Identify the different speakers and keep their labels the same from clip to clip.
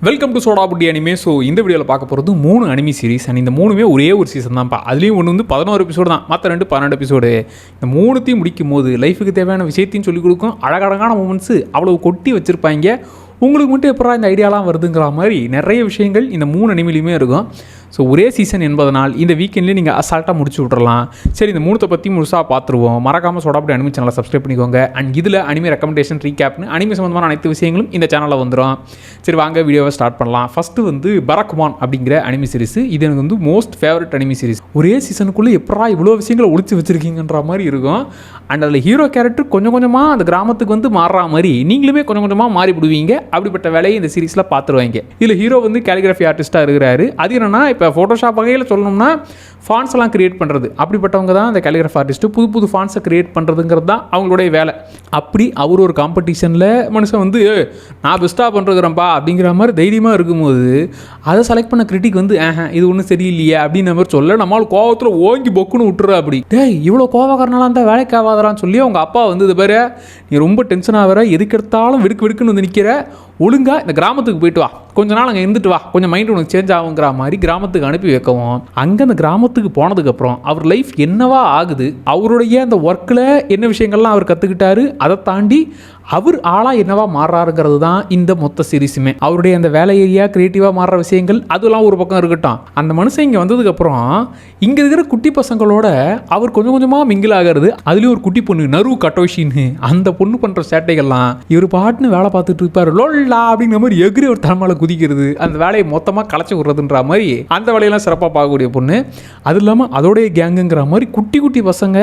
Speaker 1: Welcome to soda Buti anime. So இந்த வீடியோவில் பார்க்க போகிறது 3 அனிமி சீரிஸ் அண்ட் இந்த 3மே ஒரே ஒரு சீசன் தான்ப்பா. அதுலேயும் ஒன்று வந்து 11 எபிசோடு தான், மற்ற 2 12 எபிசோடு. இந்த 3த்தையும் முடிக்கும் போது லைஃபுக்கு தேவையான விஷயத்தையும் சொல்லிக் கொடுக்கும். அழகழகான மூமெண்ட்ஸு அவ்வளோ கொட்டி வச்சுருப்பாங்க. உங்களுக்கு மட்டும் எப்படா இந்த ஐடியாலாம் வருதுங்கிற மாதிரி நிறைய விஷயங்கள் இந்த 3 அனிமிலையுமே இருக்கும். ஸோ ஒரே சீசன் என்பதனால் இந்த வீக்கெண்ட்லேயே நீங்கள் அசால்ட்டாக முடிச்சு விட்றலாம். சரி, இந்த 3 பற்றி முழுசாக பார்த்துருவோம். மறக்காமல் சோடாபுட்டி அனிமி சேனலை சப்ஸ்கிரைப் பண்ணிக்கோங்க. அண்ட் இதில் அனிமி ரெக்கமெண்டேஷன் ரீகேப்னு அனிமி சம்மந்தமான அனைத்து விஷயங்களும் இந்த சேனலில் வந்துடும். சரி, வாங்க வீடியோவை ஸ்டார்ட் பண்ணலாம். ஃபஸ்ட்டு வந்து பராக்குமான் அப்படிங்கிற அனிமி சீரிஸ். இது எனக்கு வந்து மோஸ்ட் ஃபேவரட் அனிமி சீரிஸ். ஒரே சீசனுக்குள்ளே எப்படா இவ்வளோ விஷயங்களை ஒழிச்சு வச்சுருக்கீங்கன்ற மாதிரி இருக்கும். அண்ட் அதில் ஹீரோ கேரக்டர் கொஞ்சம் கொஞ்சமாக அந்த கிராமத்துக்கு வந்து மாறுற மாதிரி நீங்களுமே கொஞ்சம் கொஞ்சமாக மாறிவிடுவீங்க. அப்படிப்பட்ட வேலையை இந்த சீரிஸில் பார்த்துருவாங்க. இதில் ஹீரோ வந்து கேலிகிராஃபி ஆர்டிஸ்ட்டாக இருக்கிறாரு. அது என்னன்னா, இப்போ ஃபோட்டோஷாப் வகையில் சொல்லணும்னா ஃபான்ஸ் எல்லாம் கிரியேட் பண்ணுறது, அப்படிப்பட்டவங்க தான் அந்த கேலிகிராஃபி ஆர்டிஸ்ட்டு. புது புது ஃபான்ஸை கிரியேட் பண்ணுறதுங்கிறது தான் அவங்களுடைய வேலை. அப்படி அவர் ஒரு காம்படிஷனில் மனுஷன் வந்து நான் பெஸ்ட்டாக பண்ணுறதுறேன்ப்பா அப்படிங்கிற மாதிரி தைரியமாக இருக்கும்போது அதை செலக்ட் பண்ண கிரிட்டிக் வந்து இது ஒன்றும் சரியில்லையே அப்படின்ற மாதிரி சொல்ல நம்மளால் கோவத்தில் ஓங்கி பொக்குன்னு விட்டுற. அப்படி இவ்வளோ கோவக்காரனால இருந்தால் வேலைக்கு ஆகாதரான்னு சொல்லி அவங்க அப்பா வந்து இது பாரு, நீ ரொம்ப டென்ஷனாக வர, எதுக்கு எடுத்தாலும் வெடுக்குன்னு வந்து நிற்கிற, ஒழுங்காக இந்த கிராமத்துக்கு போயிட்டு வா, கொஞ்ச நாள் அங்கே இருந்துட்டு வா, கொஞ்சம் மைண்ட் உனக்கு சேஞ்ச் ஆகுங்கிற மாதிரி கிராமத்துக்கு அனுப்பி வைக்கவும், அங்கே அந்த கிராமத்துக்கு போனதுக்கப்புறம் அவர் லைஃப் என்னவா ஆகுது, அவருடைய அந்த ஒர்க்கில் என்ன விஷயங்கள்லாம் அவர் கற்றுக்கிட்டாரு, அதை தாண்டி அவர் ஆளாக என்னவா மாறுறாருங்கிறது தான் இந்த மொத்த சீரிஸுமே. அவருடைய அந்த வேலை ஏரியா கிரியேட்டிவாக மாறுற விஷயங்கள் அதெல்லாம் ஒரு பக்கம் இருக்கட்டும். அந்த மனுஷன் இங்கே வந்ததுக்கப்புறம் இங்கே இருக்கிற குட்டி பசங்களோட அவர் கொஞ்சம் கொஞ்சமாக மிங்கில் ஆகிறது. அதுலேயும் ஒரு குட்டி பொண்ணு நரு கட்டோஷின்னு, அந்த பொண்ணு பண்ணுற சேட்டைகள்லாம் இவர் பாட்டுன்னு வேலை பார்த்துட்டு இருப்பார். லோல்லா அப்படிங்கிற மாதிரி எகிரி ஒரு தலைமையில குதிக்கிறது, அந்த வேலையை மொத்தமாக களைச்சி விடுறதுன்ற மாதிரி அந்த வேலையெல்லாம் சிறப்பாக பார்க்கக்கூடிய பொண்ணு. அது இல்லாமல் அதோடைய கேங்குங்கிற மாதிரி குட்டி குட்டி பசங்க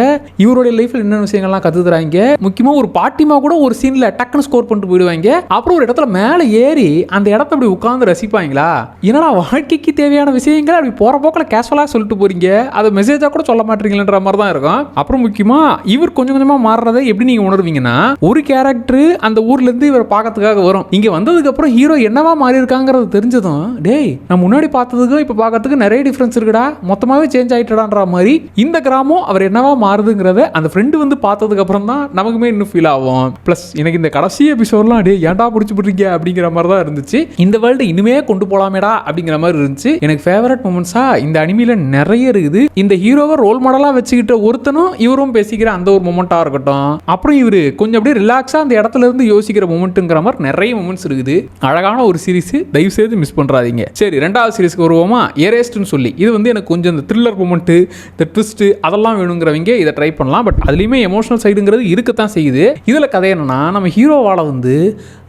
Speaker 1: இவருடைய லைஃப்பில் என்னென்ன விஷயங்கள்லாம் கற்றுக்குறாங்க. முக்கியமாக ஒரு பாட்டிமா கூட ஒரு சீனில் டக்குன்னு ஸ்கோர் பண்ணிட்டு போயிடுவாங்க. அப்புறம் ஒரு இடத்துல மேலே ஏறி அந்த இடத்த அப்படி உட்காந்து ரசிப்பாங்களா. என்னடா வாழ்க்கைக்கு தேவையான விஷயங்கள் அப்படி போகிற போக்கில் கேஷுவலாக சொல்லிட்டு போறீங்க, அதை மெசேஜாக கூட சொல்ல மாட்டீங்களன்ற மாதிரி தான் இருக்கும். அப்புறம் முக்கியமாக இவர் கொஞ்சம் கொஞ்சமாக மாறுறதை எப்படி நீங்கள் உணர்வீங்கன்னா, ஒரு கேரக்டர் அந்த ஊர்லேருந்து இவர் பார்க்கறதுக்காக வரும். இங்கே வந்ததுக்கப்புறம் ஹீரோ என்னவா மாறி இருக்காங்கிறது தெரிஞ்சதும், டேய் நான் முன்னாடி பார்த்ததுக்கும் இப்போ பார்க்கறதுக்கு நிறைய டிஃப்ரென்ஸ் இருக்குடா, மொத்தமாகவே சேஞ்ச் ஆகிட்டடான்ற மாதிரி இந்த கிராமம் அவர் என்னவா மாறுதுங்கிறத அந்த ஃப்ரெண்டு வந்து பார்த்ததுக்கு அப்புறம் தான் நமக்குமே இன்னும் ஃபீல் ஆகும். ப்ளஸ் எனக்கு இந்த கடைசி எபிசோட்லாம் டே ஏன்டா பிடிச்சி போட்டுருக்கீங்க அப்படிங்கிற மாதிரி தான் இருந்துச்சு. இந்த வேர்ல்டு இனிமே கொண்டு போகலாமேடா அப்படிங்கிற மாதிரி இருந்துச்சு. எனக்கு ஃபேவரட் மூமெண்ட்ஸா இந்த அனிமியில் நிறைய இருக்குது. இந்த ஹீரோவை ரோல் மாடலாக வச்சுக்கிட்ட ஒருத்தனும் இவரும் பேசிக்கிற அந்த ஒரு மூமெண்ட்டாக இருக்கட்டும். அப்புறம் இவர் கொஞ்சம் அப்படியே ரிலாக்ஸாக அந்த இடத்துல இருந்து யோசிக்கிற மூமெண்ட்டுங்கிற மாதிரி நிறைய மூமெண்ட்ஸ் இருக்குது. அழகான ஒரு சீரிஸ், தயவு செய்து மிஸ் பண்ணுறாதீங்க. சரி, 2வது சீரிஸ்க்கு வருவோமா. ஏரேஸ்ட்னு சொல்லி இது வந்து எனக்கு கொஞ்சம் இந்த த்ரில்லர் மூமெண்ட்டு, இந்த ட்விஸ்ட்டு அதெல்லாம் வேணுங்கிறவங்க இதை ட்ரை பண்ணலாம். பட் அதுலேயுமே எமோஷனல் சைடுங்கிறது இருக்கத்தான் செய்யுது. இதில் கதை என்னன்னா, நம்ம ஹீரோவால் வந்து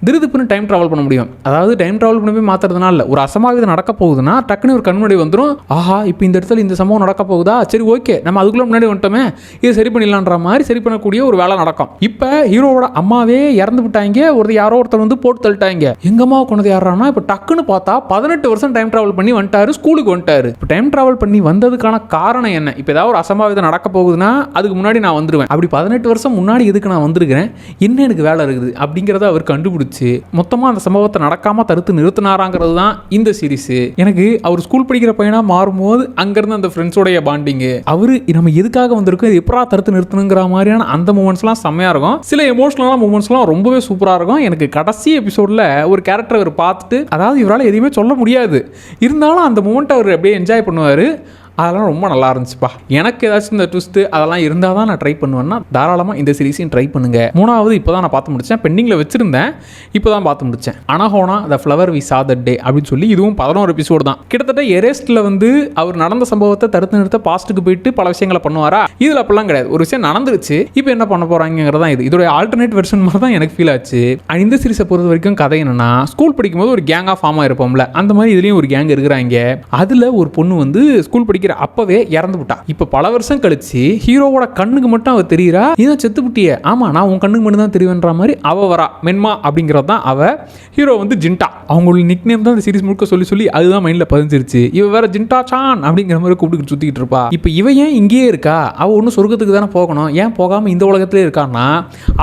Speaker 1: திருதுப்புன்னு டைம் ட்ராவல் பண்ண முடியும். அதாவது டைம் ட்ராவல் பண்ணி போய் மாற்றுறதுனால இல்லை, ஒரு அசம்பாவிதம் நடக்க போகுதுன்னா டக்குன்னு ஒரு கண்முன்னாடி வந்துடும். ஆஹா, இப்போ இந்த இடத்துல இந்த சம்பவம் நடக்க போகுதா, சரி ஓகே நம்ம அதுக்குள்ளே முன்னாடி வந்துட்டோமே, இது சரி பண்ணிடலான்ற மாதிரி சரி பண்ணக்கூடிய ஒரு வேலை நடக்கும். இப்போ ஹீரோவோட அம்மாவே இறந்து விட்டாங்க, யாரோ ஒருத்தர் வந்து போட்டு தள்ளிட்டாங்க. எங்கள் அம்மாவை கொண்டது யாரானா, இப்போ டக்குன்னு பார்த்தா 18 வருஷம் டைம் ட்ராவல் பண்ணி வந்துட்டாரு, ஸ்கூலுக்கு வந்துட்டாரு. இப்போ டைம் ட்ராவல் பண்ணி வந்ததுக்கான காரணம் என்ன? இப்போ ஏதாவது ஒரு அசம்பாவிதம் நடக்க போகுதுன்னா அதுக்கு முன்னாடி நான் வந்துடுவேன். அப்படி 18 வருஷம் முன்னாடி எதுக்கு நான் வந்திருக்கிறேன், என்ன எனக்கு வேலை இருக்குது அப்படிங்கிறத அவர் கண்டுபிடிச்சு மொத்தமாக அந்த சம்பவத்தை நடக்காம தடுத்து நிறுத்தினாராங்கிறது தான் இந்த சீரிஸ். எனக்கு அவர் ஸ்கூல் படிக்கிற பையனா மாறும்போது அங்கிருந்து அந்த ஃப்ரெண்ட்ஸோடைய பாண்டிங்கு, அவரு நம்ம எதுக்காக வந்திருக்கோம், எப்படா தடுத்து நிறுத்தணுங்கிற மாதிரியான அந்த மூமெண்ட்ஸ்லாம் செம்மையா இருக்கும். சில எமோஷனலான மூமெண்ட்ஸ்லாம் ரொம்பவே சூப்பராக இருக்கும். எனக்கு கடைசி எபிசோடில் ஒரு கேரக்டர் அவர் பார்த்துட்டு, அதாவது இவரால் எதுவுமே சொல்ல முடியாது, இருந்தாலும் அந்த மூமெண்ட் அவர் அப்படியே என்ஜாய் பண்ணுவார். அதெல்லாம் ரொம்ப நல்லா இருந்துச்சுப்பா. எனக்கு ஏதாச்சும் இந்த ட்விஸ்ட்டு அதெல்லாம் இருந்தால் தான் நான் ட்ரை பண்ணுவேன்னா தாராளமாக இந்த சீரிஸையும் ட்ரை பண்ணுங்கள். 3வது இப்போ தான் நான் பார்த்து முடித்தேன், பெண்டிங்கில் வச்சுருந்தேன், இப்போ தான் பார்த்து முடித்தேன். அனஹோனா the flower we saw that day அப்படின்னு சொல்லி இதுவும் 11 எபிசோடு தான். கிட்டத்தட்ட எரேஸ்டில் வந்து அவர் நடந்த சம்பவத்தை தடுத்து நிறுத்த பாஸ்ட்டுக்கு போயிட்டு பல விஷயங்களை பண்ணுவாரா. இதில் அப்படிலாம் கிடையாது, ஒரு விஷயம் நடந்துருச்சு, இப்போ என்ன பண்ண போகிறாங்கிறது தான் இது. இதோட ஆல்டர்னேட் வெர்ஷன் மாதிரி தான் எனக்கு ஃபீல் ஆச்சு. இந்த சீரிஸை பொறுத்த வரைக்கும் கதை என்னன்னா, ஸ்கூல் படிக்கும்போது ஒரு கேங்காக ஃபார்ம் ஆயிருப்போம்ல, அந்த மாதிரி இதுலேயும் ஒரு கேங் இருக்கிறாங்க. அதில் ஒரு பொண்ணு வந்து ஸ்கூல் படிக்கிற அப்பவே இறந்து விட்டா. இப்ப பல வருஷம் கழிச்சு ஹீரோவோட கண்ணுக்கு மட்டும் அவ தெரியுறா. இதான் செத்து புட்டியே, ஆமா நான் உன் கண்ணுக்கு மட்டும் தான் தெரியுன்ற மாதிரி அவ வரா. மென்மா அப்படிங்கிறது தான் அவ. ஹீரோ வந்து ஜின்டா, அவங்களோட நிக் நேம் தான் இந்த சீரிஸ் முழுக்க சொல்லி சொல்லி அதுதான் மைண்ட்ல பதிஞ்சிருச்சு. இவ வேற ஜின்டா சான் அப்படிங்கிற மாதிரி கூப்பிட்டு சுத்திக்கிட்டு இருப்பா. இப்ப இவ ஏன் இங்கேயே இருக்கா, அவ ஒன்னும் சொர்க்கத்துக்கு தானே போகணும், ஏன் போகாம இந்த உலகத்திலே இருக்கான்னா,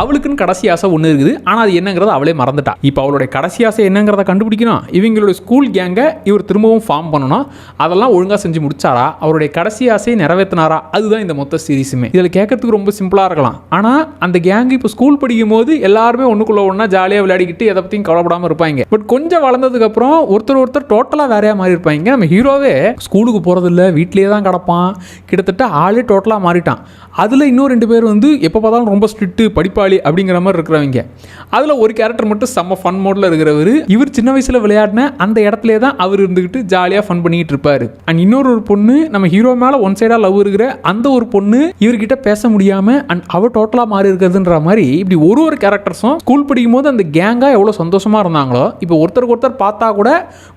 Speaker 1: அவளுக்குன்னு கடைசி ஆசை ஒன்று இருக்குது. ஆனா அது என்னங்கிறத அவளே மறந்துட்டா. இப்போ அவளுடைய கடைசி ஆசை என்னங்கிறத கண்டுபிடிக்கணும். இவங்களுடைய ஸ்கூல் கேங்கை இவர் திரும்பவும் ஃபார்ம் பண்ணணும். அதெல்லாம் ஒழுங்கா செஞ்சு முடிச்சாரா அவருடைய கடைசி ஆசையை நிறைவேற்றினாரா, அதுதான் இந்த மொத்த சீரிஸுமே. இதில் கேட்கறதுக்கு ரொம்ப சிம்பிளாக இருக்கலாம். ஆனால் அந்த கேங் இப்போ ஸ்கூல் படிக்கும் போது எல்லாருமே ஒன்றுக்குள்ள ஒன்றா ஜாலியாக விளையாடிக்கிட்டு எதை பற்றியும் கவலைப்படாமல் இருப்பாங்க. பட் கொஞ்சம் வளர்ந்ததுக்கப்புறம் ஒருத்தர் டோட்டலாக வேறையாக மாறி இருப்பாங்க. நம்ம ஹீரோவே ஸ்கூலுக்கு போகிறதில்ல, வீட்லேயே தான் கிடப்பான். கிட்டத்தட்ட ஆளே டோட்டலாக மாறிட்டான். அதில் இன்னும் 2 பேர் வந்து எப்போ பார்த்தாலும் ரொம்ப ஸ்ட்ரிக்ட்டு படிப்பாளி அப்படிங்கிற மாதிரி இருக்கிறவங்க. அதில் ஒரு கேரக்டர் மட்டும் செம்ம ஃபன் மோடில் இருக்கிறவர். இவர் சின்ன வயசில் விளையாடின அந்த இடத்துல தான் அவர் இருந்துக்கிட்டு ஜாலியாக ஃபன் பண்ணிக்கிட்டு இருப்பார். அண்ட் இன்னொரு பொண்ணு நம்ம ஹீரோ மேலே ஒன் சைடாக லவ் இருக்கிற அந்த ஒரு பொண்ணு இவர்கிட்ட பேச முடியாமல் அண்ட் அவள் டோட்டலாக மாறி இருக்கிறதுன்ற மாதிரி இப்படி ஒரு கேரக்டர்ஸும் ஸ்கூல் படிக்கும் போது அந்த கேங்காக எவ்வளோ சந்தோஷமாக இருந்தாங்களோ இப்போ ஒருத்தருக்கு ஒருத்தர் பார்த்தா கூட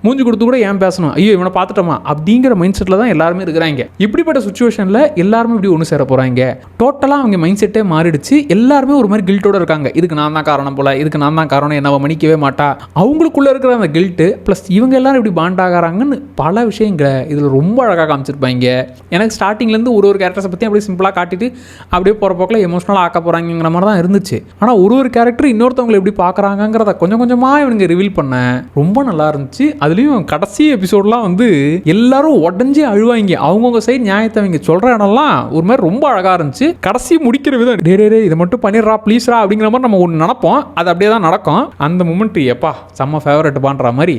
Speaker 1: மூஞ்சி கொடுத்து கூட ஏன் பேசணும், ஐயோ இவனை பார்த்துட்டோமா அப்படிங்கிற மைண்ட் செட்டில் தான் எல்லாருமே இருக்கிறாங்க. இப்படிப்பட்ட சுச்சுவேஷனில் எல்லாருமே இப்படி ஒன்று சேர போகிறாங்க. டோட்டலாக அவங்க மைண்ட் செட்டே மாறிடுச்சு. எல்லாருமே ஒரு மாதிரி கில்ட்டோட இருக்காங்க. இதுக்கு நான் தான் காரணம் போல, இதுக்கு நான் தான் காரணம், என்ன மன்னிக்கவே மாட்டா. அவங்களுக்குள்ள இருக்கிற அந்த கில்ட்டு ப்ளஸ் இவங்க எல்லாரும் இப்படி பாண்ட் ஆகிறாங்கன்னு பல விஷயங்களை இதில் ரொம்ப அழகாக காமிச்சிருப்பாங்க. எனக்கு ஸ்டார்டிங்லேருந்து ஒரு கேரக்டர்ஸை பற்றி அப்படியே சிம்பிளாக காட்டிட்டு அப்படியே போகிற போக்கில் எமோஷனலாக ஆக்க போகிறாங்கிற மாதிரி தான் இருந்துச்சு. ஆனால் ஒரு கேரக்டர் இன்னொருத்தவங்களை எப்படி பார்க்குறாங்கிறத கொஞ்சம் கொஞ்சமாக இவனுங்க ரிவீல் பண்ண ரொம்ப நல்லா இருந்துச்சு. அதுலேயும் கடைசி எபிசோட்லாம் வந்து எல்லாரும் உடஞ்சி அழுவாங்க. அவங்கவுங்க சைடு நியாயத்தை அவங்க சொல்கிற இடம்லாம் ஒரு மாதிரி ரொம்ப அழகாக இருந்துச்சு. கடைசி முடிக்கிற விதம் டே இதை மட்டும் பண்ணிடுறா ப்ளீஸ்ரா அப்படிங்கிற மாதிரி நம்ம ஒன்று நினைப்போம். அது அப்படியே தான் நடக்கும். அந்த மூமெண்ட் எப்பா செம்ம ஃபேவரட் பண்ணுற மாதிரி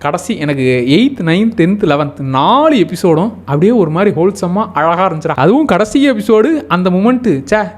Speaker 1: கடைசி எனக்கு 8th 9th 10th 11th 4 எபிசோடும் அப்படியே ஒரு மாதிரி ஹோல்சமாக அழகாக இருந்துச்சு. அதுவும் கடைசி எபிசோடு அந்த மூமெண்ட்டு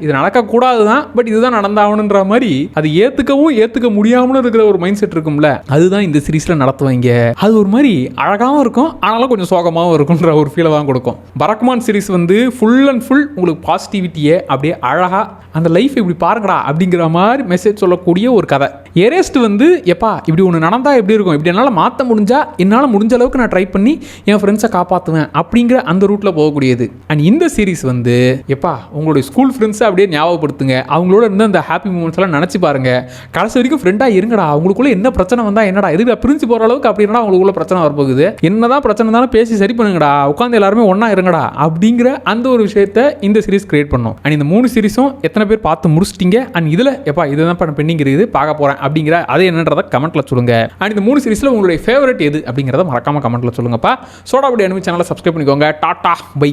Speaker 1: இது நடக்கக்கூடாது தான், பட் இதுதான் நடந்தாகணுன்ற மாதிரி அது ஏற்றுக்க முடியாமலும் இருக்கிற ஒரு மைண்ட் செட் இருக்கும்ல, அதுதான் இந்த சீரீஸில் நடத்துவாங்க. அது ஒரு மாதிரி அழகாகவும் இருக்கும், ஆனாலும் கொஞ்சம் சோகமாகவும் இருக்குன்ற ஒரு ஃபீலை தான் கொடுக்கும். பரக்மான் சீரீஸ் வந்து ஃபுல் அண்ட் ஃபுல் உங்களுக்கு பாசிட்டிவிட்டியை அப்படியே அழகாக அந்த லைஃப் இப்படி பாருங்கடா அப்படிங்கிற மாதிரி மெசேஜ் சொல்லக்கூடிய ஒரு கதை. எரேஸ்ட் வந்து எப்பா இப்படி ஒன்று நடந்தால் எப்படி இருக்கும், இப்படி என்னால் மாற்ற முடிஞ்சா என்னால் முடிஞ்ச அளவுக்கு நான் ட்ரை பண்ணி என் ஃப்ரெண்ட்ஸை காப்பாற்றுவேன் அப்படிங்கிற அந்த ரூட்டில் போகக்கூடியது. அண்ட் இந்த சீரீஸ் வந்து எப்பா உங்களுடைய ஸ்கூல் ஃப்ரெண்ட்ஸை அப்படியே ஞாபகப்படுத்துங்க. அவங்களோட இருந்து அந்த ஹாப்பி மூமெண்ட்ஸ் எல்லாம் நினச்சி பாருங்க. கடைசி வரைக்கும் ஃப்ரெண்டாக இருங்கடா. அவங்களுக்குள்ள என்ன பிரச்சனை வந்தால் என்னடா இதுக்கு பிரிஞ்சு போகிற அளவுக்கு அப்படின்னா அவங்களுக்குள்ள பிரச்சனை வரப்போகுது. என்னதான் பிரச்சனை இருந்தாலும் பேசி சரி பண்ணுங்கடா, உட்காந்து எல்லாருமே ஒன்றா இருங்கடா அப்படிங்கிற அந்த ஒரு விஷயத்தை இந்த சீரீஸ் கிரியேட் பண்ணும். அண்ட் இந்த 3 சீரீஸும் எத்தனை பேர் பார்த்து முடிச்சிட்டீங்க, அண்ட் இதில் எப்பா இதுதான் பண்ண பெண்டிங் இருக்குது பார்க்க போகிறேன் அப்படிங்கிற அது என்னன்றதை கமெண்ட்ல சொல்லுங்க. அண்ட் இந்த 3 சீரீஸில் உங்களுடைய ஃபேவரட் எது அப்படிங்கிறத மறக்காம கமெண்ட்ல சொல்லுங்கப்பா. சோடாபுடி அனிமி சேனலை சப்ஸ்கிரைப் பண்ணிக்கோங்க. Tata bye.